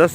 10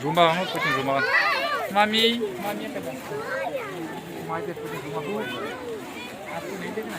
Zumba banget, puting zumba kan. Mami apa dah? Mami puting zumba dulu. Aku nanti kena.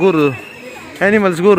gur animals gur